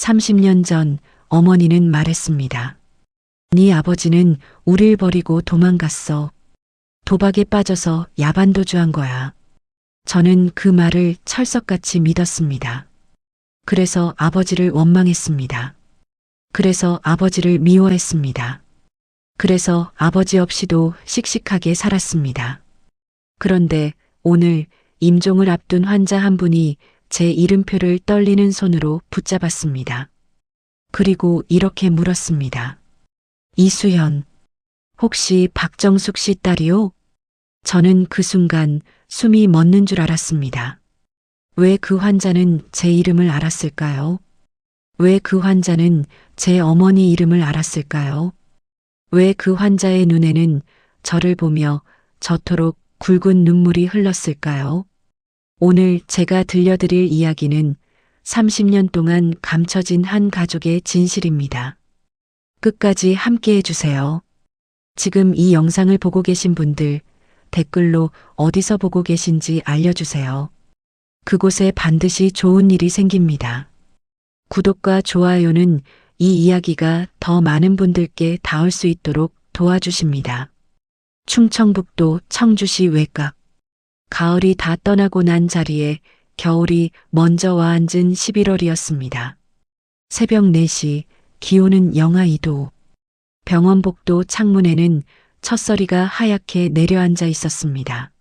30년 전 어머니는 말했습니다. 네 아버지는 우릴 버리고 도망갔어. 도박에 빠져서 야반도주한 거야. 저는 그 말을 철석같이 믿었습니다. 그래서 아버지를 원망했습니다. 그래서 아버지를 미워했습니다. 그래서 아버지 없이도 씩씩하게 살았습니다. 그런데 오늘 임종을 앞둔 환자 한 분이 제 이름표를 떨리는 손으로 붙잡았습니다. 그리고 이렇게 물었습니다. 이수연, 혹시 박정숙 씨 딸이요? 저는 그 순간 숨이 멎는 줄 알았습니다. 왜 그 환자는 제 이름을 알았을까요? 왜 그 환자는 제 어머니 이름을 알았을까요? 왜 그 환자의 눈에는 저를 보며 저토록 굵은 눈물이 흘렀을까요? 오늘 제가 들려드릴 이야기는 30년 동안 감춰진 한 가족의 진실입니다. 끝까지 함께 해주세요. 지금 이 영상을 보고 계신 분들 댓글로 어디서 보고 계신지 알려주세요. 그곳에 반드시 좋은 일이 생깁니다. 구독과 좋아요는 이 이야기가 더 많은 분들께 닿을 수 있도록 도와주십니다. 충청북도 청주시 외곽. 가을이 다 떠나고 난 자리에 겨울이 먼저 와앉은 11월이었습니다. 새벽 4시, 기온은 영하 2도. 병원 복도 창문에는 첫서리가 하얗게 내려앉아 있었습니다.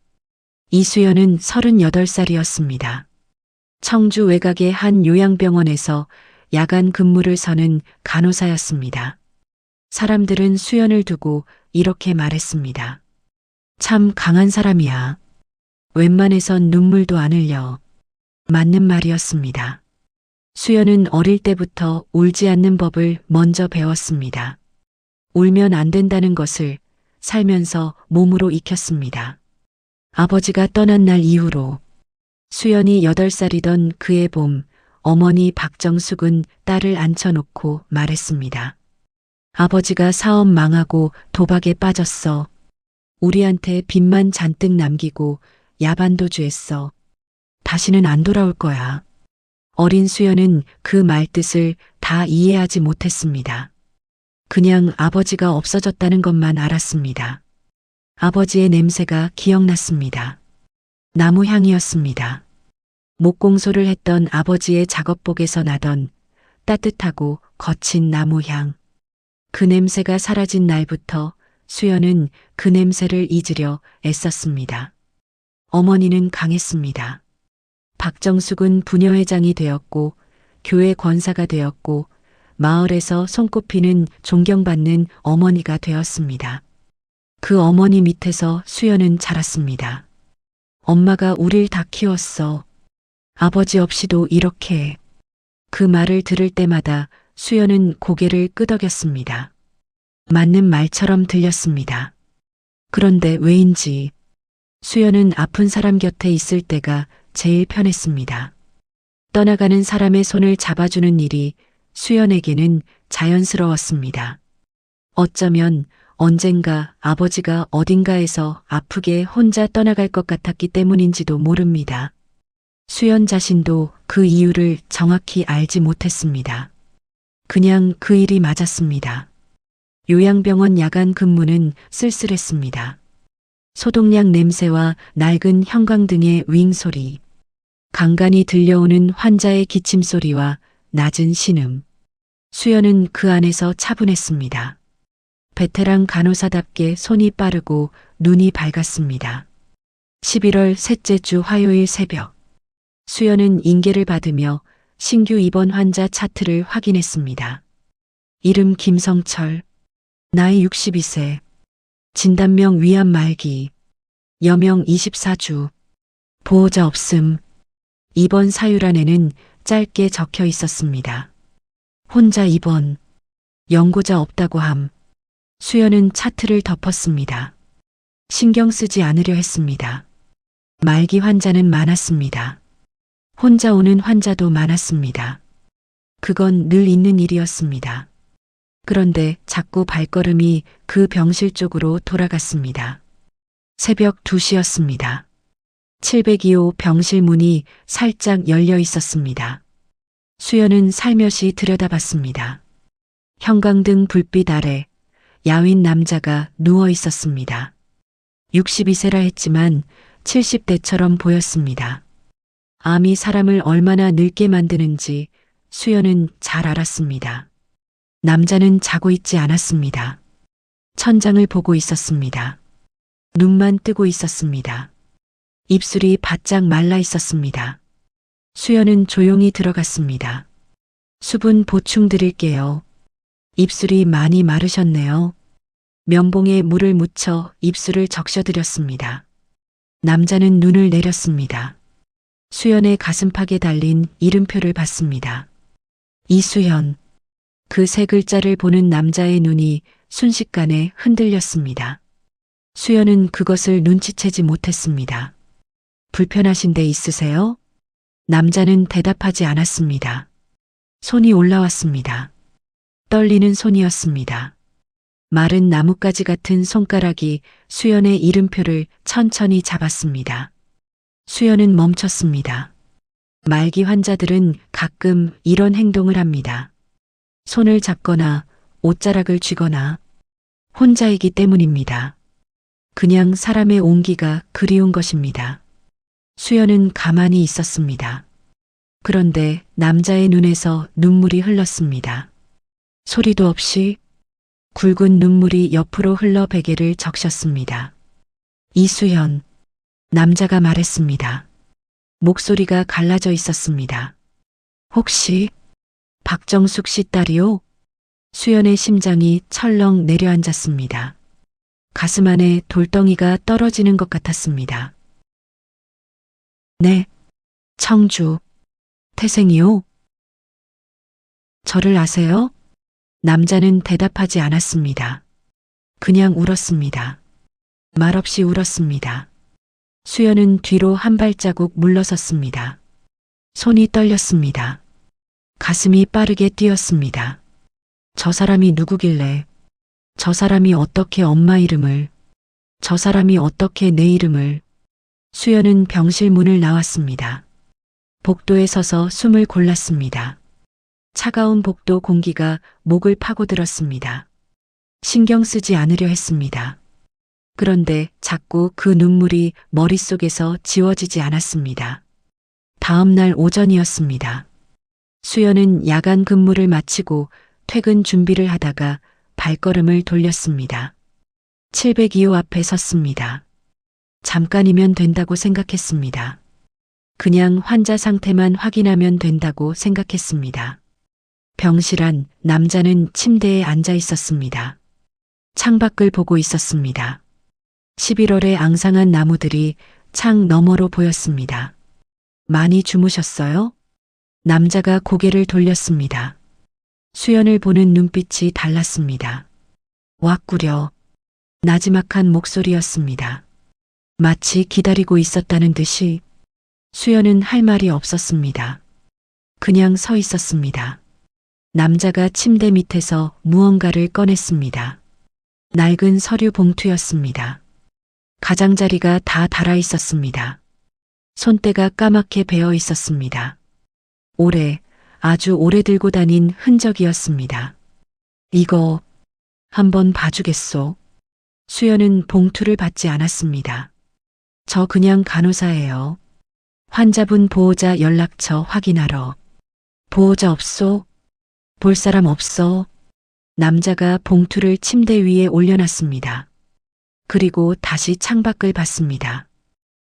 이수연은 38살이었습니다. 청주 외곽의 한 요양병원에서 야간 근무를 서는 간호사였습니다. 사람들은 수연을 두고 이렇게 말했습니다. 참 강한 사람이야. 웬만해선 눈물도 안 흘려. 맞는 말이었습니다. 수연은 어릴 때부터 울지 않는 법을 먼저 배웠습니다. 울면 안 된다는 것을 살면서 몸으로 익혔습니다. 아버지가 떠난 날 이후로 수연이 8살이던 그의 봄, 어머니 박정숙은 딸을 앉혀놓고 말했습니다. 아버지가 사업 망하고 도박에 빠졌어. 우리한테 빚만 잔뜩 남기고 야반도주했어. 다시는 안 돌아올 거야. 어린 수연은 그 말뜻을 다 이해하지 못했습니다. 그냥 아버지가 없어졌다는 것만 알았습니다. 아버지의 냄새가 기억났습니다. 나무 향이었습니다. 목공소를 했던 아버지의 작업복에서 나던 따뜻하고 거친 나무 향. 그 냄새가 사라진 날부터 수연은 그 냄새를 잊으려 애썼습니다. 어머니는 강했습니다. 박정숙은 부녀회장이 되었고 교회 권사가 되었고 마을에서 손꼽히는 존경받는 어머니가 되었습니다. 그 어머니 밑에서 수연은 자랐습니다. 엄마가 우릴 다 키웠어. 아버지 없이도 이렇게. 그 말을 들을 때마다 수연은 고개를 끄덕였습니다. 맞는 말처럼 들렸습니다. 그런데 왜인지 수연은 아픈 사람 곁에 있을 때가 제일 편했습니다. 떠나가는 사람의 손을 잡아주는 일이 수연에게는 자연스러웠습니다. 어쩌면 언젠가 아버지가 어딘가에서 아프게 혼자 떠나갈 것 같았기 때문인지도 모릅니다. 수연 자신도 그 이유를 정확히 알지 못했습니다. 그냥 그 일이 맞았습니다. 요양병원 야간 근무는 쓸쓸했습니다. 소독약 냄새와 낡은 형광등의 윙 소리, 간간히 들려오는 환자의 기침 소리와 낮은 신음. 수연은 그 안에서 차분했습니다. 베테랑 간호사답게 손이 빠르고 눈이 밝았습니다. 11월 셋째 주 화요일 새벽. 수연은 인계를 받으며 신규 입원 환자 차트를 확인했습니다. 이름 김성철, 나이 62세, 진단명 위암 말기, 여명 24주, 보호자 없음. 입원 사유란에는 짧게 적혀 있었습니다. 혼자 입원, 연고자 없다고 함. 수연은 차트를 덮었습니다. 신경 쓰지 않으려 했습니다. 말기 환자는 많았습니다. 혼자 오는 환자도 많았습니다. 그건 늘 있는 일이었습니다. 그런데 자꾸 발걸음이 그 병실 쪽으로 돌아갔습니다. 새벽 2시였습니다. 702호 병실 문이 살짝 열려 있었습니다. 수연은 살며시 들여다봤습니다. 형광등 불빛 아래 야윈 남자가 누워 있었습니다. 62세라 했지만 70대처럼 보였습니다. 암이 사람을 얼마나 늙게 만드는지 수연은 잘 알았습니다. 남자는 자고 있지 않았습니다. 천장을 보고 있었습니다. 눈만 뜨고 있었습니다. 입술이 바짝 말라 있었습니다. 수연은 조용히 들어갔습니다. 수분 보충 드릴게요. 입술이 많이 마르셨네요. 면봉에 물을 묻혀 입술을 적셔드렸습니다. 남자는 눈을 내렸습니다. 수연의 가슴팍에 달린 이름표를 봤습니다. 이수연. 그 세 글자를 보는 남자의 눈이 순식간에 흔들렸습니다. 수연은 그것을 눈치채지 못했습니다. 불편하신 데 있으세요? 남자는 대답하지 않았습니다. 손이 올라왔습니다. 떨리는 손이었습니다. 마른 나뭇가지 같은 손가락이 수연의 이름표를 천천히 잡았습니다. 수연은 멈췄습니다. 말기 환자들은 가끔 이런 행동을 합니다. 손을 잡거나 옷자락을 쥐거나 혼자이기 때문입니다. 그냥 사람의 온기가 그리운 것입니다. 수연은 가만히 있었습니다. 그런데 남자의 눈에서 눈물이 흘렀습니다. 소리도 없이 굵은 눈물이 옆으로 흘러 베개를 적셨습니다. 이수연. 남자가 말했습니다. 목소리가 갈라져 있었습니다. 혹시 박정숙 씨 딸이요? 수연의 심장이 철렁 내려앉았습니다. 가슴 안에 돌덩이가 떨어지는 것 같았습니다. 네, 청주. 태생이요? 저를 아세요? 남자는 대답하지 않았습니다. 그냥 울었습니다. 말없이 울었습니다. 수연은 뒤로 한 발자국 물러섰습니다. 손이 떨렸습니다. 가슴이 빠르게 뛰었습니다. 저 사람이 누구길래, 저 사람이 어떻게 엄마 이름을, 저 사람이 어떻게 내 이름을. 수연은 병실 문을 나왔습니다. 복도에 서서 숨을 골랐습니다. 차가운 복도 공기가 목을 파고들었습니다. 신경 쓰지 않으려 했습니다. 그런데 자꾸 그 눈물이 머릿속에서 지워지지 않았습니다. 다음 날 오전이었습니다. 수연은 야간 근무를 마치고 퇴근 준비를 하다가 발걸음을 돌렸습니다. 702호 앞에 섰습니다. 잠깐이면 된다고 생각했습니다. 그냥 환자 상태만 확인하면 된다고 생각했습니다. 병실 안 남자는 침대에 앉아 있었습니다. 창밖을 보고 있었습니다. 11월의 앙상한 나무들이 창 너머로 보였습니다. 많이 주무셨어요? 남자가 고개를 돌렸습니다. 수연을 보는 눈빛이 달랐습니다. 왁구려. 나지막한 목소리였습니다. 마치 기다리고 있었다는 듯이. 수연은 할 말이 없었습니다. 그냥 서 있었습니다. 남자가 침대 밑에서 무언가를 꺼냈습니다. 낡은 서류 봉투였습니다. 가장자리가 다 닳아 있었습니다. 손때가 까맣게 베어 있었습니다. 아주 오래 들고 다닌 흔적이었습니다. 이거 한번 봐주겠소? 수연은 봉투를 받지 않았습니다. 저 그냥 간호사예요. 환자분 보호자 연락처 확인하러. 보호자 없소? 볼 사람 없어? 남자가 봉투를 침대 위에 올려놨습니다. 그리고 다시 창밖을 봤습니다.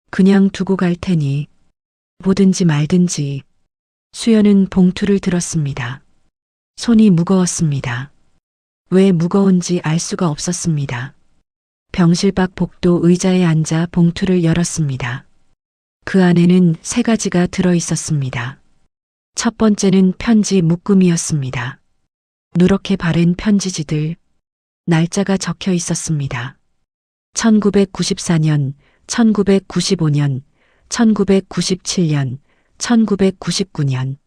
그냥 두고 갈 테니 보든지 말든지. 수연은 봉투를 들었습니다. 손이 무거웠습니다. 왜 무거운지 알 수가 없었습니다. 병실 밖 복도 의자에 앉아 봉투를 열었습니다. 그 안에는 3가지가 들어 있었습니다. 첫 번째는 편지 묶음이었습니다. 누렇게 바랜 편지지들, 날짜가 적혀 있었습니다. 1994년, 1995년, 1997년, 1999년,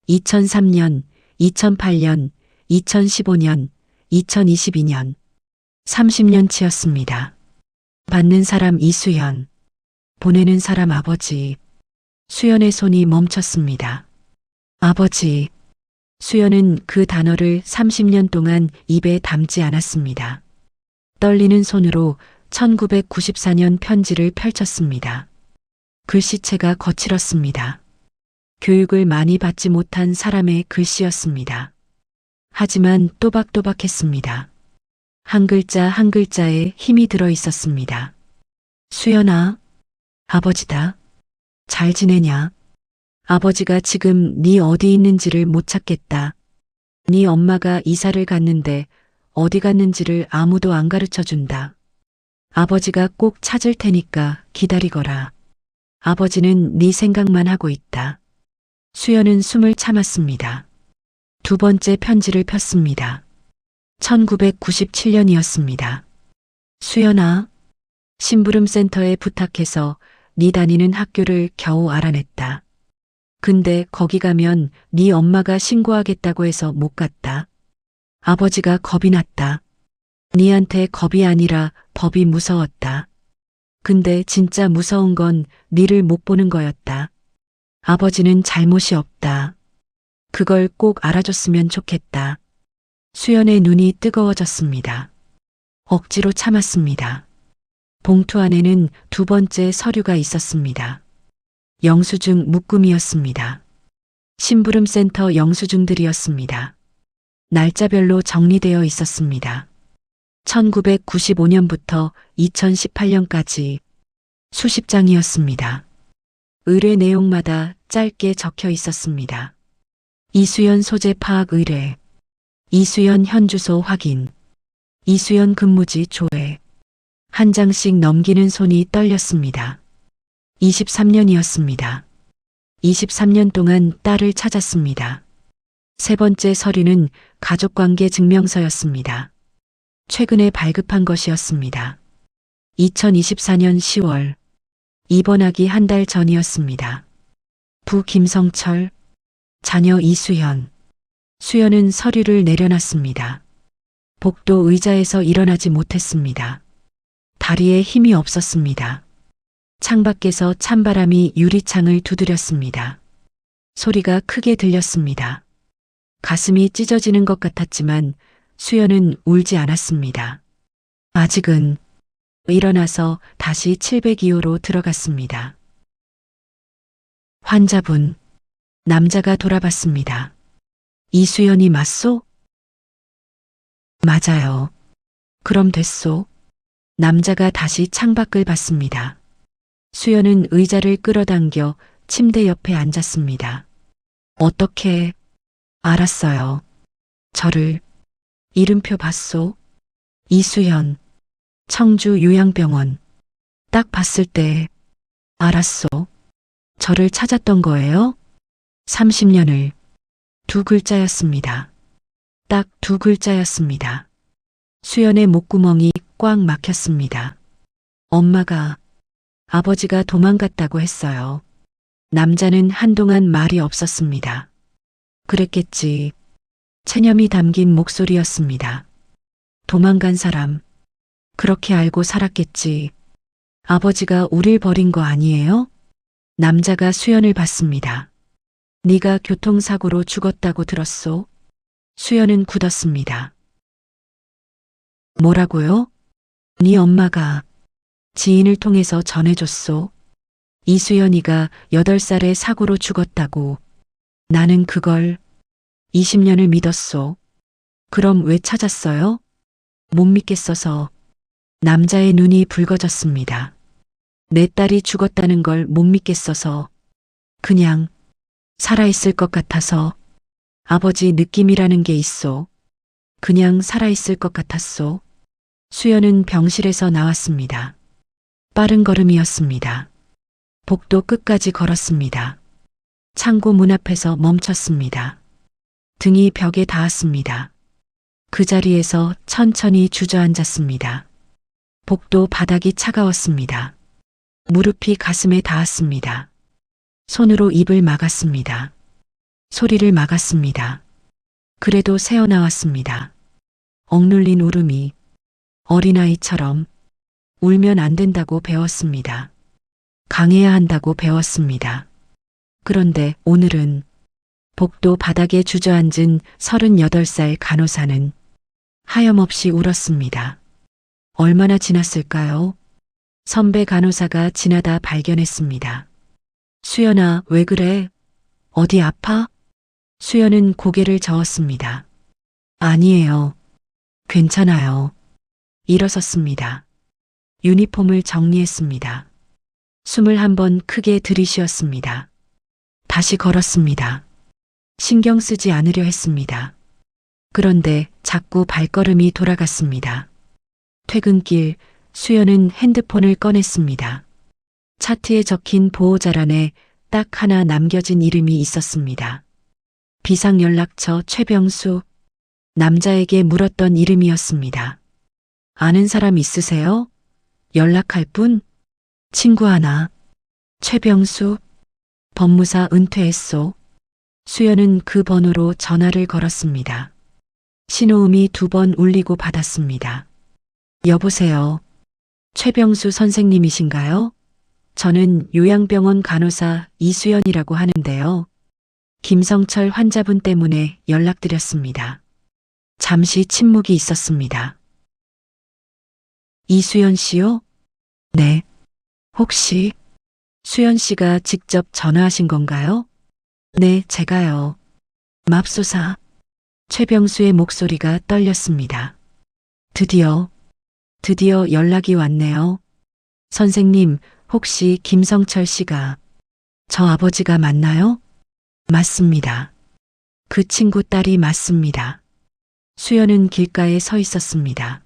2003년, 2008년, 2015년, 2022년, 30년치였습니다. 받는 사람 이수연, 보내는 사람 아버지. 수연의 손이 멈췄습니다. 아버지. 수연은 그 단어를 30년 동안 입에 담지 않았습니다. 떨리는 손으로 1994년 편지를 펼쳤습니다. 글씨체가 거칠었습니다. 교육을 많이 받지 못한 사람의 글씨였습니다. 하지만 또박또박했습니다. 한 글자 한 글자에 힘이 들어 있었습니다. 수연아, 아버지다. 잘 지내냐? 아버지가 지금 네 어디 있는지를 못 찾겠다. 네 엄마가 이사를 갔는데 어디 갔는지를 아무도 안 가르쳐 준다. 아버지가 꼭 찾을 테니까 기다리거라. 아버지는 네 생각만 하고 있다. 수연은 숨을 참았습니다. 두 번째 편지를 폈습니다. 1997년이었습니다. 수연아, 심부름센터에 부탁해서 네 다니는 학교를 겨우 알아냈다. 근데 거기 가면 네 엄마가 신고하겠다고 해서 못 갔다. 아버지가 겁이 났다. 네한테 겁이 아니라 법이 무서웠다. 근데 진짜 무서운 건 네를 못 보는 거였다. 아버지는 잘못이 없다. 그걸 꼭 알아줬으면 좋겠다. 수연의 눈이 뜨거워졌습니다. 억지로 참았습니다. 봉투 안에는 두 번째 서류가 있었습니다. 영수증 묶음이었습니다. 심부름센터 영수증들이었습니다. 날짜별로 정리되어 있었습니다. 1995년부터 2018년까지 수십 장이었습니다. 의뢰 내용마다 짧게 적혀 있었습니다. 이수연 소재 파악 의뢰, 이수연 현주소 확인, 이수연 근무지 조회. 한 장씩 넘기는 손이 떨렸습니다. 23년이었습니다. 23년 동안 딸을 찾았습니다. 세 번째 서류는 가족관계 증명서였습니다. 최근에 발급한 것이었습니다. 2024년 10월, 입원하기 한 달 전이었습니다. 부 김성철, 자녀 이수연. 수연은 서류를 내려놨습니다. 복도 의자에서 일어나지 못했습니다. 다리에 힘이 없었습니다. 창밖에서 찬바람이 유리창을 두드렸습니다. 소리가 크게 들렸습니다. 가슴이 찢어지는 것 같았지만 수연은 울지 않았습니다. 아직은. 일어나서 다시 702호로 들어갔습니다. 환자분. 남자가 돌아봤습니다. 이수연이 맞소? 맞아요. 그럼 됐소. 남자가 다시 창밖을 봤습니다. 수연은 의자를 끌어당겨 침대 옆에 앉았습니다. 어떻게 알았어요? 저를. 이름표 봤소? 이수연. 청주 요양병원. 딱 봤을 때 알았소. 저를 찾았던 거예요? 30년을. 두 글자였습니다. 딱 두 글자였습니다. 수연의 목구멍이 꽉 막혔습니다. 엄마가, 아버지가 도망갔다고 했어요. 남자는 한동안 말이 없었습니다. 그랬겠지. 체념이 담긴 목소리였습니다. 도망간 사람. 그렇게 알고 살았겠지. 아버지가 우릴 버린 거 아니에요? 남자가 수연을 봤습니다. 네가 교통사고로 죽었다고 들었소? 수연은 굳었습니다. 뭐라고요? 네 엄마가 지인을 통해서 전해줬소. 이수연이가 8살에 사고로 죽었다고. 나는 그걸 20년을 믿었소. 그럼 왜 찾았어요? 못 믿겠어서. 남자의 눈이 붉어졌습니다. 내 딸이 죽었다는 걸 못 믿겠어서. 그냥 살아있을 것 같아서. 아버지 느낌이라는 게 있소. 그냥 살아있을 것 같았소. 수연은 병실에서 나왔습니다. 빠른 걸음이었습니다. 복도 끝까지 걸었습니다. 창고 문 앞에서 멈췄습니다. 등이 벽에 닿았습니다. 그 자리에서 천천히 주저앉았습니다. 복도 바닥이 차가웠습니다. 무릎이 가슴에 닿았습니다. 손으로 입을 막았습니다. 소리를 막았습니다. 그래도 새어나왔습니다. 억눌린 울음이. 어린아이처럼. 울면 안 된다고 배웠습니다. 강해야 한다고 배웠습니다. 그런데 오늘은 복도 바닥에 주저앉은 38살 간호사는 하염없이 울었습니다. 얼마나 지났을까요? 선배 간호사가 지나다 발견했습니다. 수연아, 왜 그래? 어디 아파? 수연은 고개를 저었습니다. 아니에요. 괜찮아요. 일어섰습니다. 유니폼을 정리했습니다. 숨을 한번 크게 들이쉬었습니다. 다시 걸었습니다. 신경 쓰지 않으려 했습니다. 그런데 자꾸 발걸음이 돌아갔습니다. 퇴근길 수연은 핸드폰을 꺼냈습니다. 차트에 적힌 보호자란에 딱 하나 남겨진 이름이 있었습니다. 비상연락처 최병수. 남자에게 물었던 이름이었습니다. 아는 사람 있으세요? 연락할 분? 친구 하나. 최병수. 법무사 은퇴했소. 수연은 그 번호로 전화를 걸었습니다. 신호음이 2번 울리고 받았습니다. 여보세요. 최병수 선생님이신가요? 저는 요양병원 간호사 이수연이라고 하는데요. 김성철 환자분 때문에 연락드렸습니다. 잠시 침묵이 있었습니다. 이수연 씨요? 네. 혹시 수연 씨가 직접 전화하신 건가요? 네, 제가요. 맙소사. 최병수의 목소리가 떨렸습니다. 드디어 연락이 왔네요. 선생님, 혹시 김성철 씨가 저 아버지가 맞나요? 맞습니다. 그 친구 딸이 맞습니다. 수연은 길가에 서 있었습니다.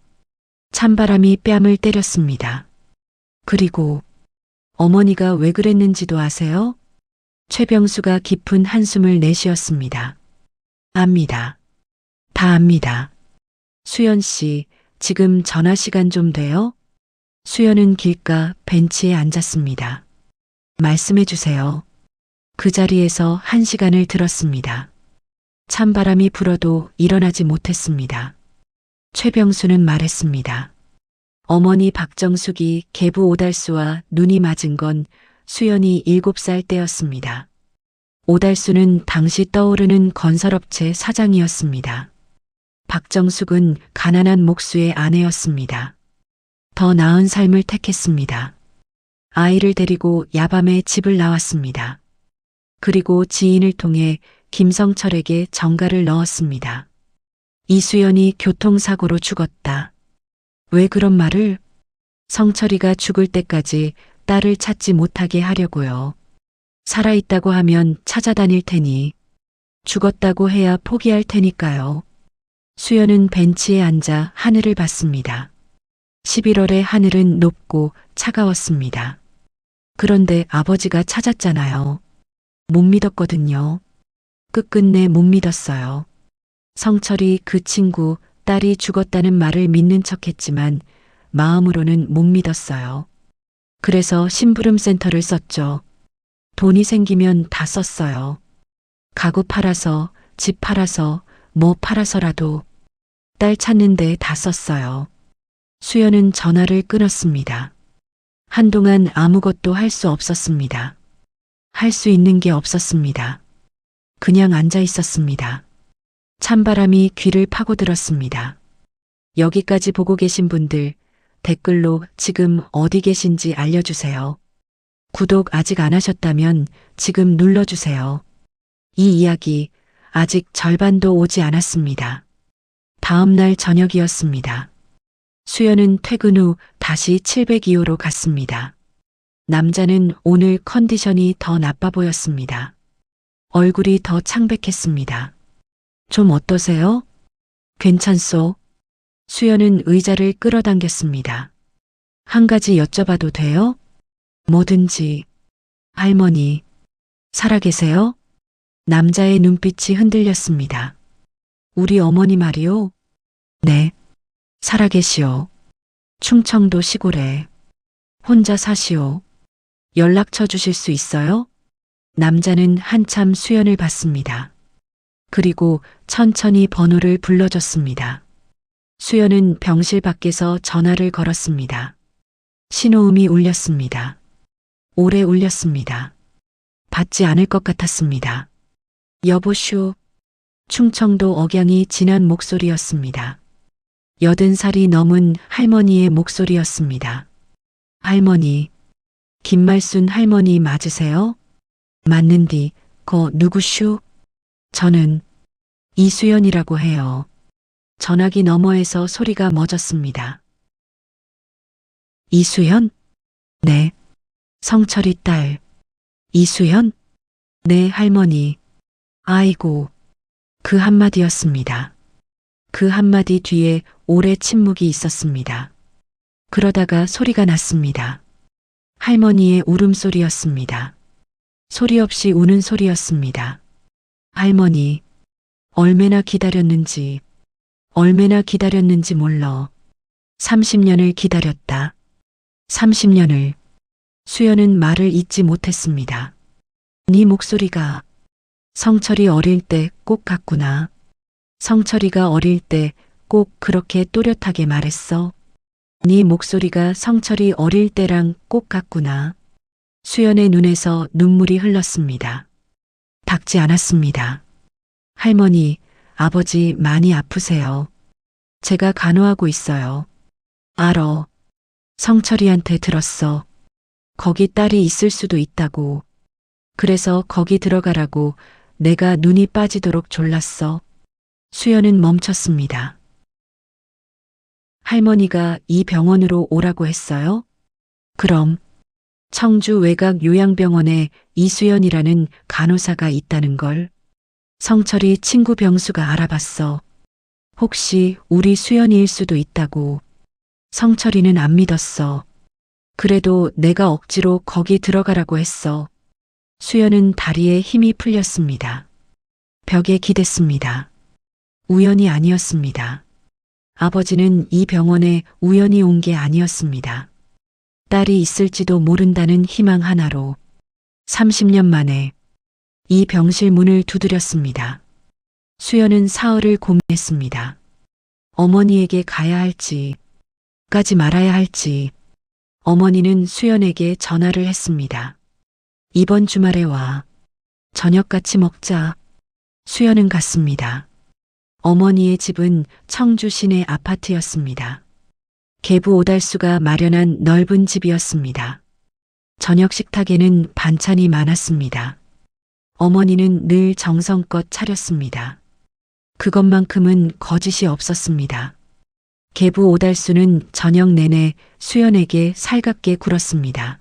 찬바람이 뺨을 때렸습니다. 그리고 어머니가 왜 그랬는지도 아세요? 최병수가 깊은 한숨을 내쉬었습니다. 압니다. 다 압니다. 수연 씨, 지금 전화 시간 좀 돼요? 수연은 길가 벤치에 앉았습니다. 말씀해 주세요. 그 자리에서 1시간을 들었습니다. 찬바람이 불어도 일어나지 못했습니다. 최병수는 말했습니다. 어머니 박정숙이 계부 오달수와 눈이 맞은 건 수연이 7살 때였습니다. 오달수는 당시 떠오르는 건설업체 사장이었습니다. 박정숙은 가난한 목수의 아내였습니다. 더 나은 삶을 택했습니다. 아이를 데리고 야밤에 집을 나왔습니다. 그리고 지인을 통해 김성철에게 전가를 넣었습니다. 이수연이 교통사고로 죽었다. 왜 그런 말을? 성철이가 죽을 때까지 딸을 찾지 못하게 하려고요. 살아있다고 하면 찾아다닐 테니, 죽었다고 해야 포기할 테니까요. 수연은 벤치에 앉아 하늘을 봤습니다. 11월의 하늘은 높고 차가웠습니다. 그런데 아버지가 찾았잖아요. 못 믿었거든요. 끝끝내 못 믿었어요. 성철이 그 친구 딸이 죽었다는 말을 믿는 척했지만 마음으로는 못 믿었어요. 그래서 심부름센터를 썼죠. 돈이 생기면 다 썼어요. 가구 팔아서, 집 팔아서, 뭐 팔아서라도 딸 찾는데 다 썼어요. 수연은 전화를 끊었습니다. 한동안 아무것도 할 수 없었습니다. 할 수 있는 게 없었습니다. 그냥 앉아 있었습니다. 찬바람이 귀를 파고들었습니다. 여기까지 보고 계신 분들, 댓글로 지금 어디 계신지 알려주세요. 구독 아직 안 하셨다면 지금 눌러주세요. 이 이야기 아직 절반도 오지 않았습니다. 다음 날 저녁이었습니다. 수연은 퇴근 후 다시 702호로 갔습니다. 남자는 오늘 컨디션이 더 나빠 보였습니다. 얼굴이 더 창백했습니다. 좀 어떠세요? 괜찮소? 수연은 의자를 끌어당겼습니다. 한 가지 여쭤봐도 돼요? 뭐든지. 할머니, 살아계세요? 남자의 눈빛이 흔들렸습니다. 우리 어머니 말이요? 네, 살아계시오. 충청도 시골에. 혼자 사시오. 연락처 주실 수 있어요? 남자는 한참 수연을 봤습니다. 그리고 천천히 번호를 불러줬습니다. 수연은 병실 밖에서 전화를 걸었습니다. 신호음이 울렸습니다. 오래 울렸습니다. 받지 않을 것 같았습니다. 여보슈. 충청도 억양이 진한 목소리였습니다. 80살이 넘은 할머니의 목소리였습니다. 할머니, 김말순 할머니 맞으세요? 맞는디, 거 누구슈? 저는 이수연이라고 해요. 전화기 너머에서 소리가 멎었습니다. 이수연? 네. 성철이 딸. 이수연? 네, 할머니. 아이고. 그 한마디였습니다. 그 한마디 뒤에 오래 침묵이 있었습니다. 그러다가 소리가 났습니다. 할머니의 울음소리였습니다. 소리 없이 우는 소리였습니다. 할머니, 얼마나 기다렸는지 몰라. 30년을 기다렸다. 30년을. 수연은 말을 잇지 못했습니다. 네 목소리가 성철이 어릴 때 꼭 같구나. 성철이가 어릴 때 꼭 그렇게 또렷하게 말했어. 네 목소리가 성철이 어릴 때랑 꼭 같구나. 수연의 눈에서 눈물이 흘렀습니다. 닦지 않았습니다. 할머니, 아버지 많이 아프세요. 제가 간호하고 있어요. 알어. 성철이한테 들었어. 거기 딸이 있을 수도 있다고. 그래서 거기 들어가라고 내가 눈이 빠지도록 졸랐어. 수연은 멈췄습니다. 할머니가 이 병원으로 오라고 했어요? 그럼 청주 외곽 요양병원에 이수연이라는 간호사가 있다는 걸 성철이 친구 병수가 알아봤어. 혹시 우리 수연이일 수도 있다고. 성철이는 안 믿었어. 그래도 내가 억지로 거기 들어가라고 했어. 수연은 다리에 힘이 풀렸습니다. 벽에 기댔습니다. 우연이 아니었습니다. 아버지는 이 병원에 우연히 온 게 아니었습니다. 딸이 있을지도 모른다는 희망 하나로 30년 만에 이 병실 문을 두드렸습니다. 수연은 사흘을 고민했습니다. 어머니에게 가야 할지, 가지 말아야 할지. 어머니는 수연에게 전화를 했습니다. 이번 주말에 와. 저녁 같이 먹자. 수연은 갔습니다. 어머니의 집은 청주 시내 아파트였습니다. 계부 오달수가 마련한 넓은 집이었습니다. 저녁 식탁에는 반찬이 많았습니다. 어머니는 늘 정성껏 차렸습니다. 그것만큼은 거짓이 없었습니다. 계부 오달수는 저녁 내내 수연에게 살갑게 굴었습니다.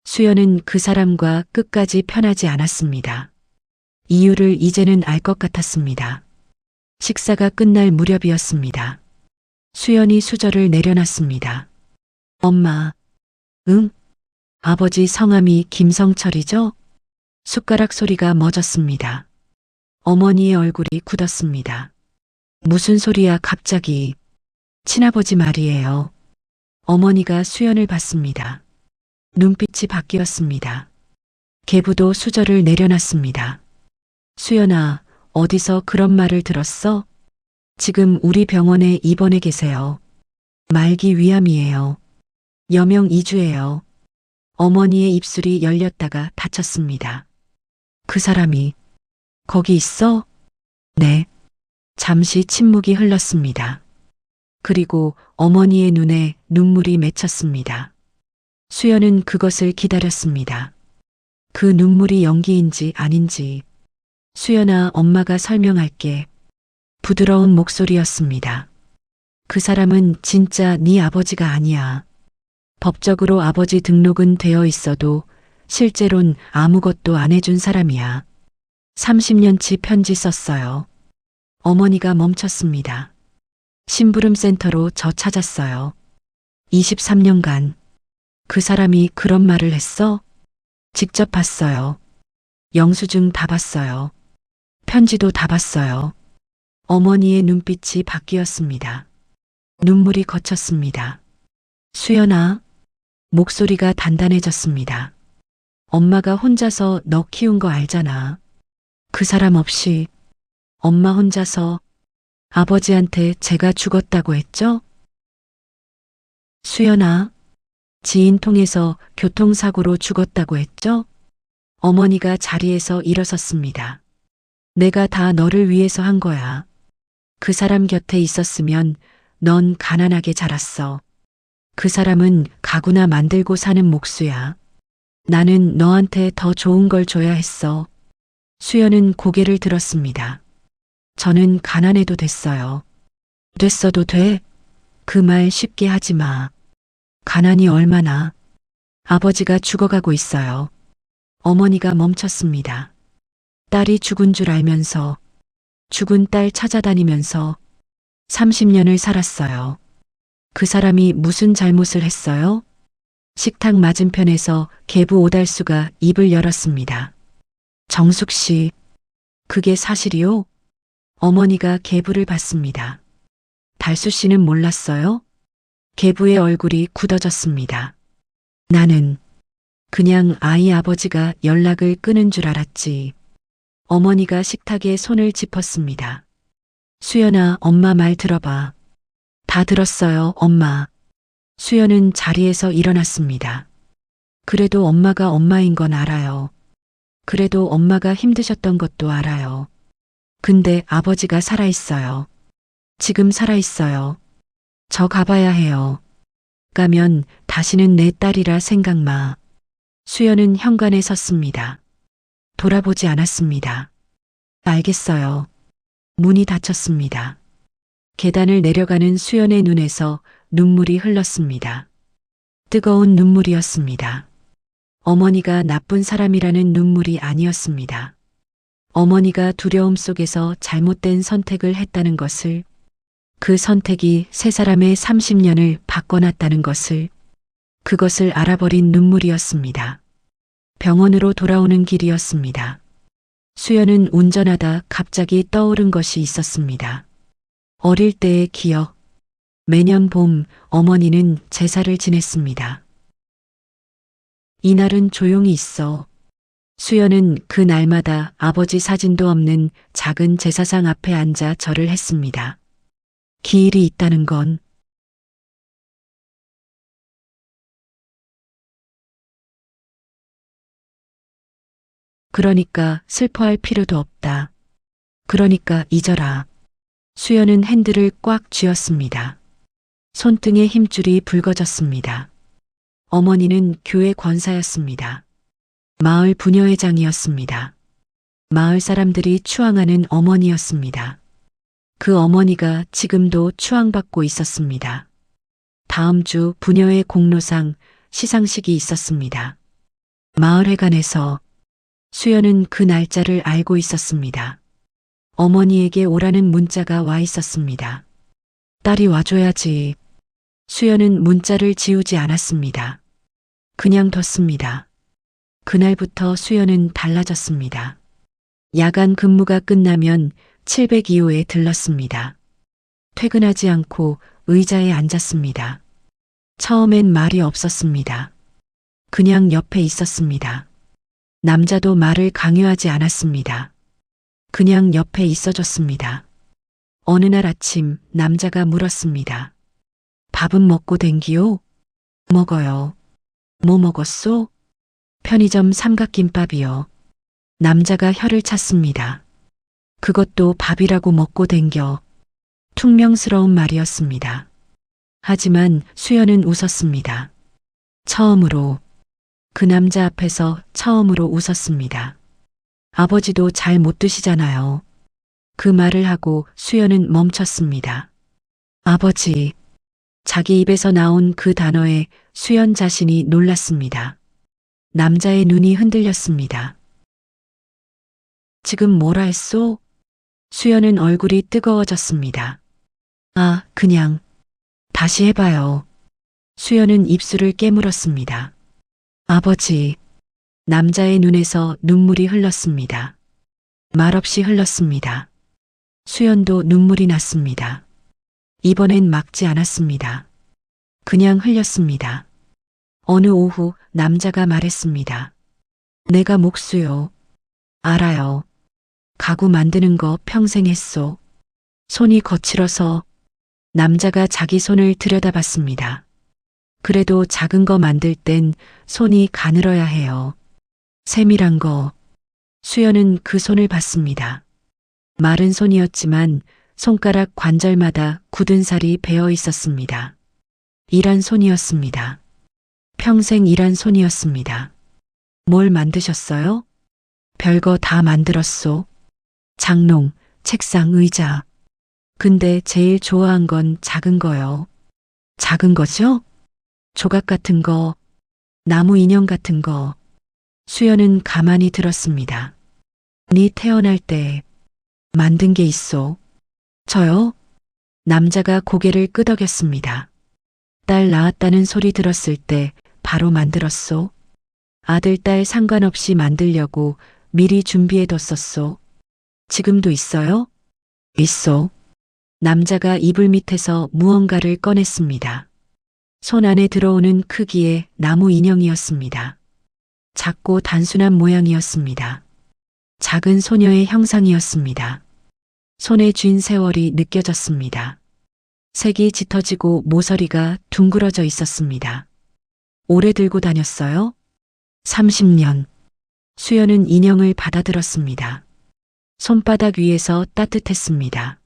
수연은 그 사람과 끝까지 편하지 않았습니다. 이유를 이제는 알 것 같았습니다. 식사가 끝날 무렵이었습니다. 수연이 수저를 내려놨습니다. 엄마. 응? 아버지 성함이 김성철이죠? 숟가락 소리가 멎었습니다. 어머니의 얼굴이 굳었습니다. 무슨 소리야 갑자기. 친아버지 말이에요. 어머니가 수연을 봤습니다. 눈빛이 바뀌었습니다. 계부도 수저를 내려놨습니다. 수연아, 어디서 그런 말을 들었어? 지금 우리 병원에 입원해 계세요. 말기 위암이에요. 여명 2주예요. 어머니의 입술이 열렸다가 닫혔습니다. 그 사람이 거기 있어? 네. 잠시 침묵이 흘렀습니다. 그리고 어머니의 눈에 눈물이 맺혔습니다. 수연은 그것을 기다렸습니다. 그 눈물이 연기인지 아닌지. 수연아, 엄마가 설명할게. 부드러운 목소리였습니다. 그 사람은 진짜 네 아버지가 아니야. 법적으로 아버지 등록은 되어 있어도 실제론 아무것도 안 해준 사람이야. 30년치 편지 썼어요. 어머니가 멈췄습니다. 심부름센터로 저 찾았어요. 23년간. 그 사람이 그런 말을 했어? 직접 봤어요. 영수증 다 봤어요. 편지도 다 봤어요. 어머니의 눈빛이 바뀌었습니다. 눈물이 거쳤습니다. 수연아. 목소리가 단단해졌습니다. 엄마가 혼자서 너 키운 거 알잖아. 그 사람 없이 엄마 혼자서 아버지한테 제가 죽었다고 했죠? 수연아. 지인 통해서 교통사고로 죽었다고 했죠? 어머니가 자리에서 일어섰습니다. 내가 다 너를 위해서 한 거야. 그 사람 곁에 있었으면 넌 가난하게 자랐어. 그 사람은 가구나 만들고 사는 목수야. 나는 너한테 더 좋은 걸 줘야 했어. 수연은 고개를 들었습니다. 저는 가난해도 됐어요. 됐어도 돼? 그 말 쉽게 하지 마. 가난이 얼마나. 아버지가 죽어가고 있어요. 어머니가 멈췄습니다. 딸이 죽은 줄 알면서 죽은 딸 찾아다니면서 30년을 살았어요. 그 사람이 무슨 잘못을 했어요? 식탁 맞은편에서 계부 오달수가 입을 열었습니다. 정숙 씨, 그게 사실이요? 어머니가 계부를 받습니다. 달수 씨는 몰랐어요? 계부의 얼굴이 굳어졌습니다. 나는 그냥 아이 아버지가 연락을 끊은 줄 알았지. 어머니가 식탁에 손을 짚었습니다. 수연아, 엄마 말 들어봐. 다 들었어요, 엄마. 수연은 자리에서 일어났습니다. 그래도 엄마가 엄마인 건 알아요. 그래도 엄마가 힘드셨던 것도 알아요. 근데 아버지가 살아있어요. 지금 살아있어요. 저 가봐야 해요. 가면 다시는 내 딸이라 생각 마. 수연은 현관에 섰습니다. 돌아보지 않았습니다. 알겠어요. 문이 닫혔습니다. 계단을 내려가는 수연의 눈에서 눈물이 흘렀습니다. 뜨거운 눈물이었습니다. 어머니가 나쁜 사람이라는 눈물이 아니었습니다. 어머니가 두려움 속에서 잘못된 선택을 했다는 것을, 그 선택이 세 사람의 30년을 바꿔놨다는 것을, 그것을 알아버린 눈물이었습니다. 병원으로 돌아오는 길이었습니다. 수연은 운전하다 갑자기 떠오른 것이 있었습니다. 어릴 때의 기억. 매년 봄 어머니는 제사를 지냈습니다. 이날은 조용히 있어. 수연은 그 날마다 아버지 사진도 없는 작은 제사상 앞에 앉아 절을 했습니다. 기일이 있다는 건 그러니까 슬퍼할 필요도 없다. 그러니까 잊어라. 수연은 핸들을 꽉 쥐었습니다. 손등의 힘줄이 붉어졌습니다. 어머니는 교회 권사였습니다. 마을 부녀회장이었습니다. 마을 사람들이 추앙하는 어머니였습니다. 그 어머니가 지금도 추앙받고 있었습니다. 다음 주 부녀회 공로상 시상식이 있었습니다. 마을회관에서 수연은 그 날짜를 알고 있었습니다. 어머니에게 오라는 문자가 와 있었습니다. 딸이 와줘야지. 수연은 문자를 지우지 않았습니다. 그냥 뒀습니다. 그날부터 수연은 달라졌습니다. 야간 근무가 끝나면 702호에 들렀습니다. 퇴근하지 않고 의자에 앉았습니다. 처음엔 말이 없었습니다. 그냥 옆에 있었습니다. 남자도 말을 강요하지 않았습니다. 그냥 옆에 있어줬습니다. 어느 날 아침 남자가 물었습니다. 밥은 먹고 댕기요? 먹어요. 뭐 먹었소? 편의점 삼각김밥이요. 남자가 혀를 찼습니다. 그것도 밥이라고 먹고 댕겨. 퉁명스러운 말이었습니다. 하지만 수연은 웃었습니다. 처음으로. 그 남자 앞에서 처음으로 웃었습니다. 아버지도 잘 못 드시잖아요. 그 말을 하고 수연은 멈췄습니다. 아버지. 자기 입에서 나온 그 단어에 수연 자신이 놀랐습니다. 남자의 눈이 흔들렸습니다. 지금 뭐라 했소? 수연은 얼굴이 뜨거워졌습니다. 아, 그냥. 다시 해봐요. 수연은 입술을 깨물었습니다. 아버지. 남자의 눈에서 눈물이 흘렀습니다. 말없이 흘렀습니다. 수연도 눈물이 났습니다. 이번엔 막지 않았습니다. 그냥 흘렸습니다. 어느 오후 남자가 말했습니다. 내가 목수요. 알아요. 가구 만드는 거 평생 했소. 손이 거칠어서. 남자가 자기 손을 들여다봤습니다. 그래도 작은 거 만들 땐 손이 가늘어야 해요. 세밀한 거. 수연은 그 손을 봤습니다. 마른 손이었지만 손가락 관절마다 굳은 살이 배어 있었습니다. 일한 손이었습니다. 평생 일한 손이었습니다. 뭘 만드셨어요? 별거 다 만들었소. 장롱, 책상, 의자. 근데 제일 좋아한 건 작은 거요. 작은 거죠? 조각 같은 거, 나무 인형 같은 거. 수연은 가만히 들었습니다. 네 태어날 때 만든 게 있어. 저요? 남자가 고개를 끄덕였습니다. 딸 낳았다는 소리 들었을 때 바로 만들었소. 아들, 딸 상관없이 만들려고 미리 준비해뒀었소. 지금도 있어요? 있어. 남자가 이불 밑에서 무언가를 꺼냈습니다. 손 안에 들어오는 크기의 나무 인형이었습니다. 작고 단순한 모양이었습니다. 작은 소녀의 형상이었습니다. 손에 쥔 세월이 느껴졌습니다. 색이 짙어지고 모서리가 둥그러져 있었습니다. 오래 들고 다녔어요? 30년. 수연은 인형을 받아들었습니다. 손바닥 위에서 따뜻했습니다.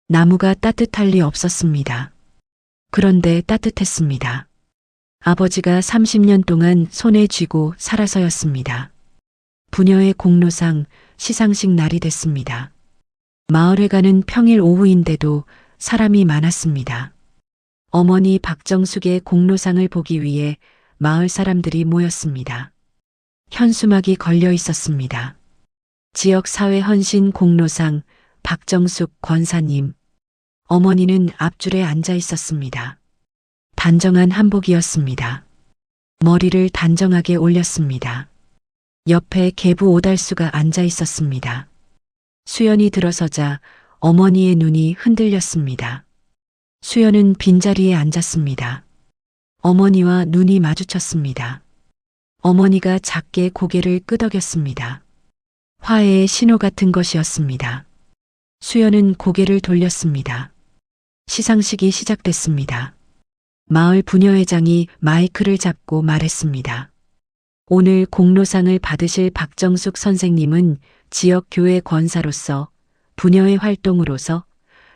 나무가 따뜻할 리 없었습니다. 그런데 따뜻했습니다. 아버지가 30년 동안 손에 쥐고 살아서였습니다. 부녀의 공로상 시상식 날이 됐습니다. 마을회관은 평일 오후인데도 사람이 많았습니다. 어머니 박정숙의 공로상을 보기 위해 마을 사람들이 모였습니다. 현수막이 걸려 있었습니다. 지역사회 헌신 공로상 박정숙 권사님. 어머니는 앞줄에 앉아 있었습니다. 단정한 한복이었습니다. 머리를 단정하게 올렸습니다. 옆에 계부 오달수가 앉아 있었습니다. 수연이 들어서자 어머니의 눈이 흔들렸습니다. 수연은 빈자리에 앉았습니다. 어머니와 눈이 마주쳤습니다. 어머니가 작게 고개를 끄덕였습니다. 화해의 신호 같은 것이었습니다. 수연은 고개를 돌렸습니다. 시상식이 시작됐습니다. 마을 부녀회장이 마이크를 잡고 말했습니다. 오늘 공로상을 받으실 박정숙 선생님은 지역 교회 권사로서 부녀의 활동으로서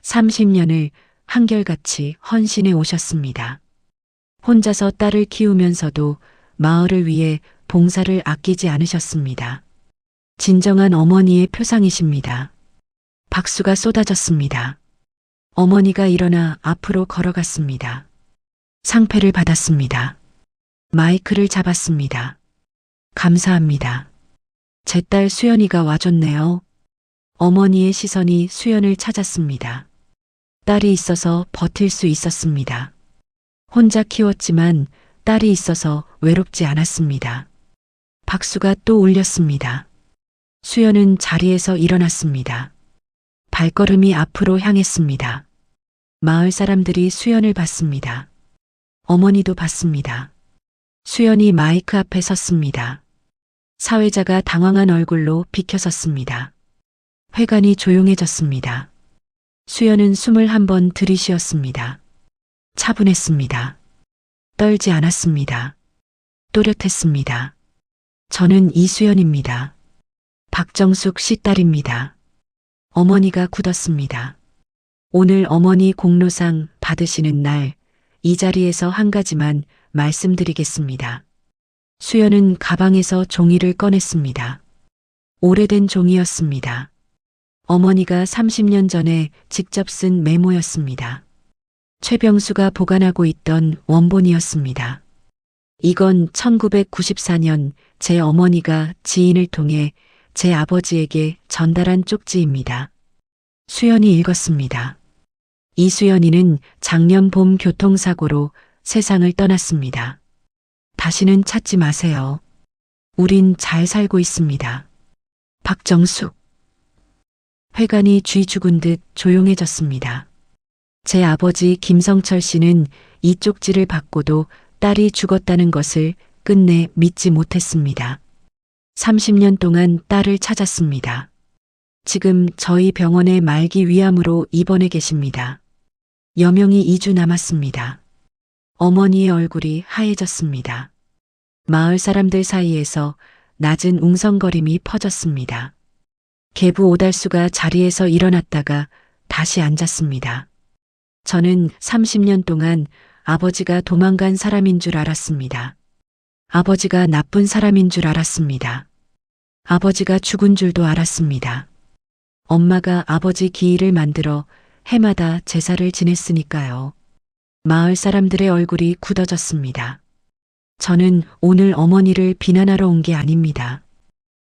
30년을 한결같이 헌신해 오셨습니다. 혼자서 딸을 키우면서도 마을을 위해 봉사를 아끼지 않으셨습니다. 진정한 어머니의 표상이십니다. 박수가 쏟아졌습니다. 어머니가 일어나 앞으로 걸어갔습니다. 상패를 받았습니다. 마이크를 잡았습니다. 감사합니다. 제 딸 수연이가 와줬네요. 어머니의 시선이 수연을 찾았습니다. 딸이 있어서 버틸 수 있었습니다. 혼자 키웠지만 딸이 있어서 외롭지 않았습니다. 박수가 또 울렸습니다. 수연은 자리에서 일어났습니다. 발걸음이 앞으로 향했습니다. 마을 사람들이 수연을 봤습니다. 어머니도 봤습니다. 수연이 마이크 앞에 섰습니다. 사회자가 당황한 얼굴로 비켜섰습니다. 회관이 조용해졌습니다. 수연은 숨을 한번 들이쉬었습니다. 차분했습니다. 떨지 않았습니다. 또렷했습니다. 저는 이수연입니다. 박정숙 씨 딸입니다. 어머니가 굳었습니다. 오늘 어머니 공로상 받으시는 날, 이 자리에서 한 가지만 말씀드리겠습니다. 수연은 가방에서 종이를 꺼냈습니다. 오래된 종이였습니다. 어머니가 30년 전에 직접 쓴 메모였습니다. 최병수가 보관하고 있던 원본이었습니다. 이건 1994년 제 어머니가 지인을 통해 제 아버지에게 전달한 쪽지입니다. 수연이 읽었습니다. 이수연이는 작년 봄 교통사고로 세상을 떠났습니다. 다시는 찾지 마세요. 우린 잘 살고 있습니다. 박정숙. 회관이 쥐 죽은 듯 조용해졌습니다. 제 아버지 김성철 씨는 이 쪽지를 받고도 딸이 죽었다는 것을 끝내 믿지 못했습니다. 30년 동안 딸을 찾았습니다. 지금 저희 병원에 말기 위암으로 입원해 계십니다. 여명이 2주 남았습니다. 어머니의 얼굴이 하얘졌습니다. 마을 사람들 사이에서 낮은 웅성거림이 퍼졌습니다. 계부 오달수가 자리에서 일어났다가 다시 앉았습니다. 저는 30년 동안 아버지가 도망간 사람인 줄 알았습니다. 아버지가 나쁜 사람인 줄 알았습니다. 아버지가 죽은 줄도 알았습니다. 엄마가 아버지 기일을 만들어 해마다 제사를 지냈으니까요. 마을 사람들의 얼굴이 굳어졌습니다. 저는 오늘 어머니를 비난하러 온 게 아닙니다.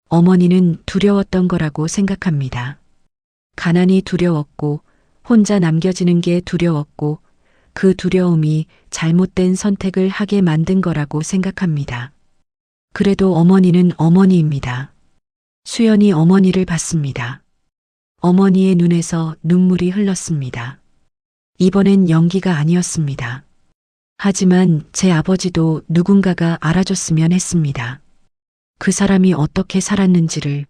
어머니는 두려웠던 거라고 생각합니다. 가난이 두려웠고 혼자 남겨지는 게 두려웠고 그 두려움이 잘못된 선택을 하게 만든 거라고 생각합니다. 그래도 어머니는 어머니입니다. 수연이 어머니를 봤습니다. 어머니의 눈에서 눈물이 흘렀습니다. 이번엔 연기가 아니었습니다. 하지만 제 아버지도 누군가가 알아줬으면 했습니다. 그 사람이 어떻게 살았는지를,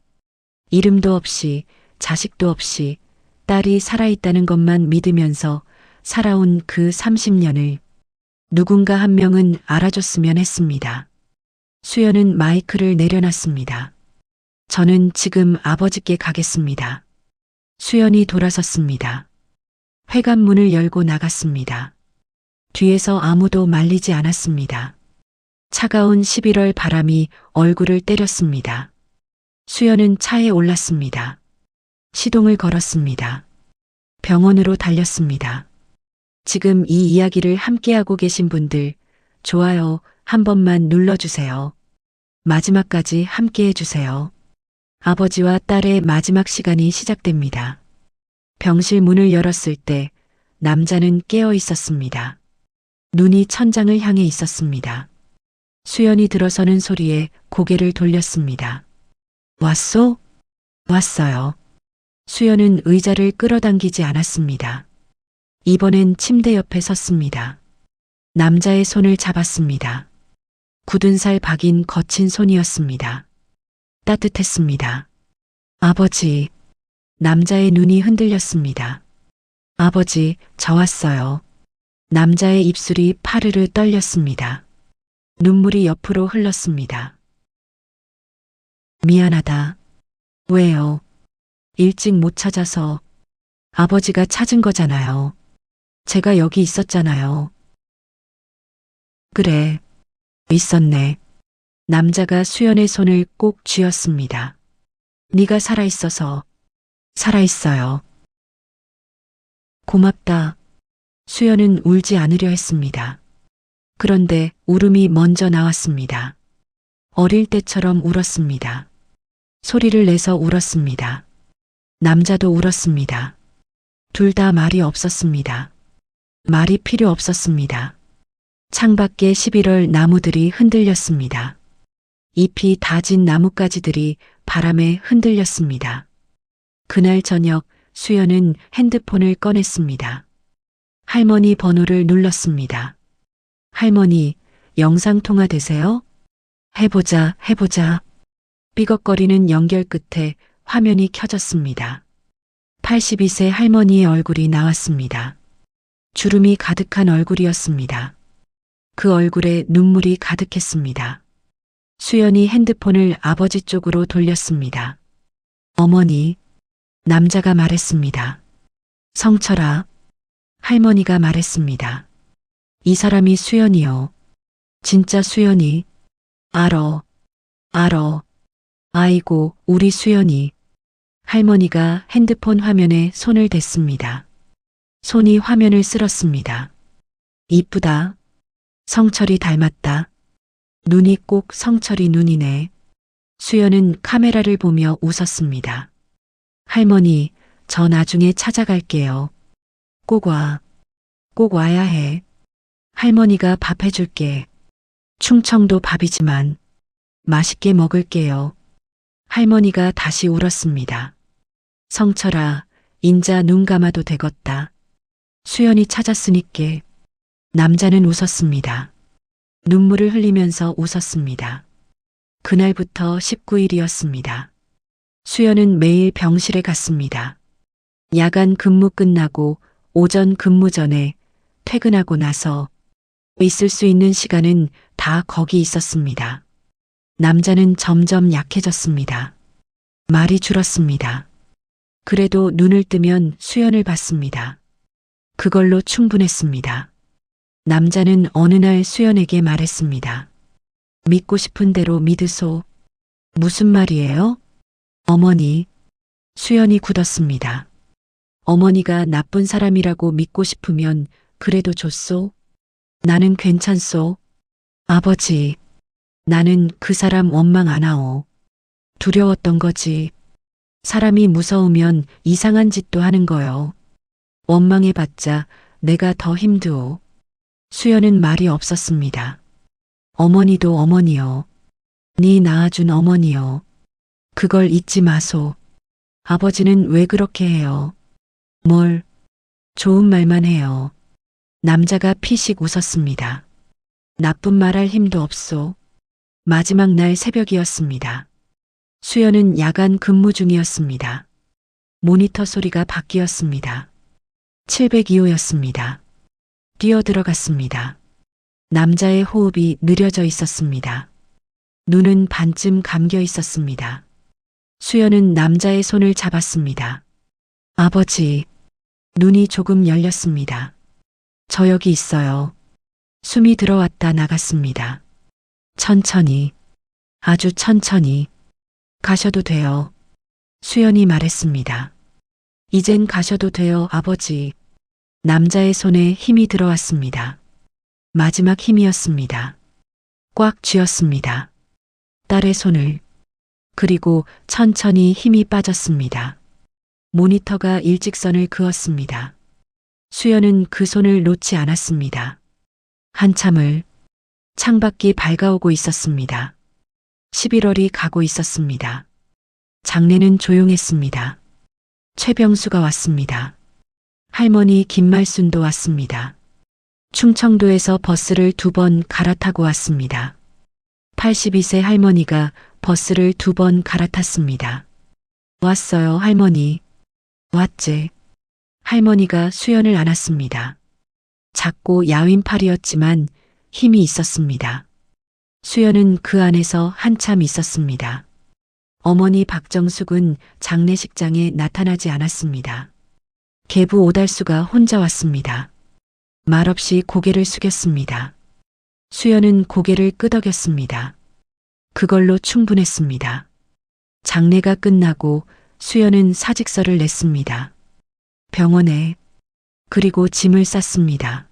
이름도 없이 자식도 없이 딸이 살아있다는 것만 믿으면서 살아온 그 30년을 누군가 한 명은 알아줬으면 했습니다. 수연은 마이크를 내려놨습니다. 저는 지금 아버지께 가겠습니다. 수연이 돌아섰습니다. 회관문을 열고 나갔습니다. 뒤에서 아무도 말리지 않았습니다. 차가운 11월 바람이 얼굴을 때렸습니다. 수연은 차에 올랐습니다. 시동을 걸었습니다. 병원으로 달렸습니다. 지금 이 이야기를 함께하고 계신 분들, 좋아요 한 번만 눌러주세요. 마지막까지 함께해주세요. 아버지와 딸의 마지막 시간이 시작됩니다. 병실 문을 열었을 때 남자는 깨어 있었습니다. 눈이 천장을 향해 있었습니다. 수연이 들어서는 소리에 고개를 돌렸습니다. 왔소? 왔어요. 수연은 의자를 끌어당기지 않았습니다. 이번엔 침대 옆에 섰습니다. 남자의 손을 잡았습니다. 굳은 살 박인 거친 손이었습니다. 따뜻했습니다. 아버지. 남자의 눈이 흔들렸습니다. 아버지, 저 왔어요. 남자의 입술이 파르르 떨렸습니다. 눈물이 옆으로 흘렀습니다. 미안하다. 왜요? 일찍 못 찾아서. 아버지가 찾은 거잖아요. 제가 여기 있었잖아요. 그래. 있었네. 남자가 수연의 손을 꼭 쥐었습니다. 네가 살아있어서. 살아있어요. 고맙다. 수연은 울지 않으려 했습니다. 그런데 울음이 먼저 나왔습니다. 어릴 때처럼 울었습니다. 소리를 내서 울었습니다. 남자도 울었습니다. 둘 다 말이 없었습니다. 말이 필요 없었습니다. 창밖에 11월 나무들이 흔들렸습니다. 잎이 다진 나뭇가지들이 바람에 흔들렸습니다. 그날 저녁 수연은 핸드폰을 꺼냈습니다. 할머니 번호를 눌렀습니다. 할머니, 영상통화 되세요? 해보자. 삐걱거리는 연결 끝에 화면이 켜졌습니다. 82세 할머니의 얼굴이 나왔습니다. 주름이 가득한 얼굴이었습니다. 그 얼굴에 눈물이 가득했습니다. 수연이 핸드폰을 아버지 쪽으로 돌렸습니다. 어머니, 남자가 말했습니다. 성철아. 할머니가 말했습니다. 이 사람이 수연이요. 진짜 수연이. 알어. 아이고, 우리 수연이. 할머니가 핸드폰 화면에 손을 댔습니다. 손이 화면을 쓸었습니다. 이쁘다. 성철이 닮았다. 눈이 꼭 성철이 눈이네. 수연은 카메라를 보며 웃었습니다. 할머니, 저 나중에 찾아갈게요. 꼭 와. 꼭 와야 해. 할머니가 밥 해줄게. 충청도 밥이지만 맛있게 먹을게요. 할머니가 다시 울었습니다. 성철아, 인자 눈 감아도 되겄다. 수연이 찾았으니께. 남자는 웃었습니다. 눈물을 흘리면서 웃었습니다. 그날부터 19일이었습니다. 수연은 매일 병실에 갔습니다. 야간 근무 끝나고 오전 근무 전에 퇴근하고 나서 있을 수 있는 시간은 다 거기 있었습니다. 남자는 점점 약해졌습니다. 말이 줄었습니다. 그래도 눈을 뜨면 수연을 봤습니다. 그걸로 충분했습니다. 남자는 어느 날 수연에게 말했습니다. 믿고 싶은 대로 믿으소. 무슨 말이에요? 어머니. 수연이 굳었습니다. 어머니가 나쁜 사람이라고 믿고 싶으면 그래도 좋소? 나는 괜찮소. 아버지. 나는 그 사람 원망 안 하오. 두려웠던 거지. 사람이 무서우면 이상한 짓도 하는 거요. 원망해봤자 내가 더 힘드오. 수연은 말이 없었습니다. 어머니도 어머니요. 네 낳아준 어머니요. 그걸 잊지 마소. 아버지는 왜 그렇게 해요? 뭘? 좋은 말만 해요. 남자가 피식 웃었습니다. 나쁜 말할 힘도 없소. 마지막 날 새벽이었습니다. 수연은 야간 근무 중이었습니다. 모니터 소리가 바뀌었습니다. 702호였습니다. 뛰어들어갔습니다. 남자의 호흡이 느려져 있었습니다. 눈은 반쯤 감겨 있었습니다. 수연은 남자의 손을 잡았습니다. 아버지. 눈이 조금 열렸습니다. 저 여기 있어요. 숨이 들어왔다 나갔습니다. 천천히. 아주 천천히. 가셔도 돼요. 수연이 말했습니다. 이젠 가셔도 돼요, 아버지. 남자의 손에 힘이 들어왔습니다. 마지막 힘이었습니다. 꽉 쥐었습니다. 딸의 손을. 그리고 천천히 힘이 빠졌습니다. 모니터가 일직선을 그었습니다. 수연은 그 손을 놓지 않았습니다. 한참을. 창밖이 밝아오고 있었습니다. 11월이 가고 있었습니다. 장례는 조용했습니다. 최병수가 왔습니다. 할머니 김말순도 왔습니다. 충청도에서 버스를 2번 갈아타고 왔습니다. 82세 할머니가 버스를 2번 갈아탔습니다. 왔어요, 할머니. 왔제. 할머니가 수연을 안았습니다. 작고 야윈 팔이었지만 힘이 있었습니다. 수연은 그 안에서 한참 있었습니다. 어머니 박정숙은 장례식장에 나타나지 않았습니다. 계부 오달수가 혼자 왔습니다. 말없이 고개를 숙였습니다. 수연은 고개를 끄덕였습니다. 그걸로 충분했습니다. 장례가 끝나고 수연은 사직서를 냈습니다. 병원에. 그리고 짐을 쌌습니다.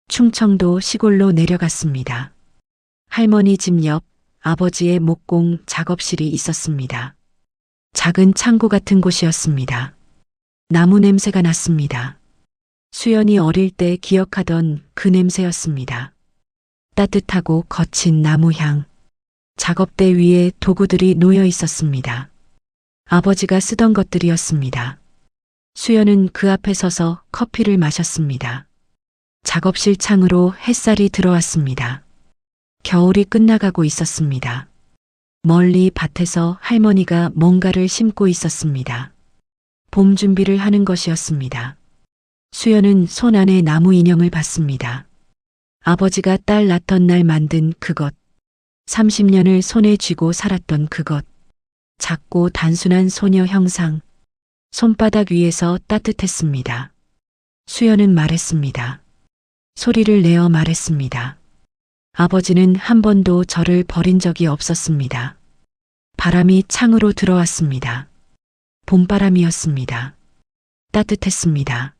충청도 시골로 내려갔습니다. 할머니 집 옆 아버지의 목공 작업실이 있었습니다. 작은 창고 같은 곳이었습니다. 나무 냄새가 났습니다. 수연이 어릴 때 기억하던 그 냄새였습니다. 따뜻하고 거친 나무향. 작업대 위에 도구들이 놓여 있었습니다. 아버지가 쓰던 것들이었습니다. 수연은 그 앞에 서서 커피를 마셨습니다. 작업실 창으로 햇살이 들어왔습니다. 겨울이 끝나가고 있었습니다. 멀리 밭에서 할머니가 뭔가를 심고 있었습니다. 봄 준비를 하는 것이었습니다. 수연은 손 안에 나무 인형을 봤습니다. 아버지가 딸 낳던 날 만든 그것. 30년을 손에 쥐고 살았던 그것. 작고 단순한 소녀 형상. 손바닥 위에서 따뜻했습니다. 수연은 말했습니다. 소리를 내어 말했습니다. 아버지는 한 번도 저를 버린 적이 없었습니다. 바람이 창으로 들어왔습니다. 봄바람이었습니다. 따뜻했습니다.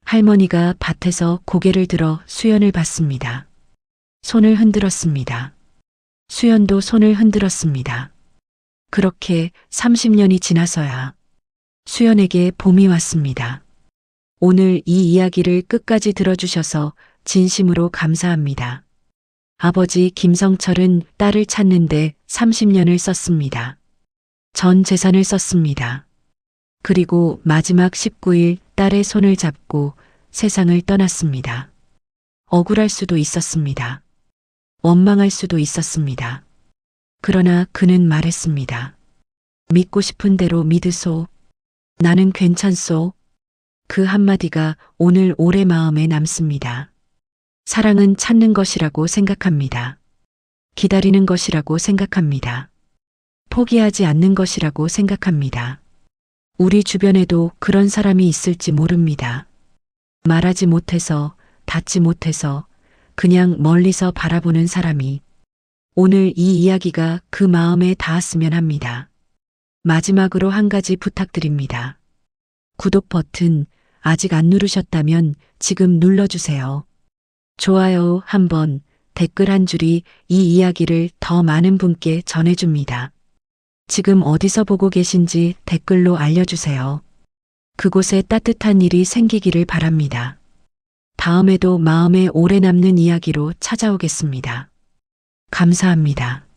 할머니가 밭에서 고개를 들어 수연을 봤습니다. 손을 흔들었습니다. 수연도 손을 흔들었습니다. 그렇게 30년이 지나서야 수연에게 봄이 왔습니다. 오늘 이 이야기를 끝까지 들어주셔서 진심으로 감사합니다. 아버지 김성철은 딸을 찾는데 30년을 썼습니다. 전 재산을 썼습니다. 그리고 마지막 19일 딸의 손을 잡고 세상을 떠났습니다. 억울할 수도 있었습니다. 원망할 수도 있었습니다. 그러나 그는 말했습니다. 믿고 싶은 대로 믿으소. 나는 괜찮소. 그 한마디가 오늘 오래 마음에 남습니다. 사랑은 찾는 것이라고 생각합니다. 기다리는 것이라고 생각합니다. 포기하지 않는 것이라고 생각합니다. 우리 주변에도 그런 사람이 있을지 모릅니다. 말하지 못해서, 닿지 못해서, 그냥 멀리서 바라보는 사람이. 오늘 이 이야기가 그 마음에 닿았으면 합니다. 마지막으로 한 가지 부탁드립니다. 구독 버튼 아직 안 누르셨다면 지금 눌러주세요. 좋아요 한번, 댓글 한 줄이 이 이야기를 더 많은 분께 전해줍니다. 지금 어디서 보고 계신지 댓글로 알려주세요. 그곳에 따뜻한 일이 생기기를 바랍니다. 다음에도 마음에 오래 남는 이야기로 찾아오겠습니다. 감사합니다.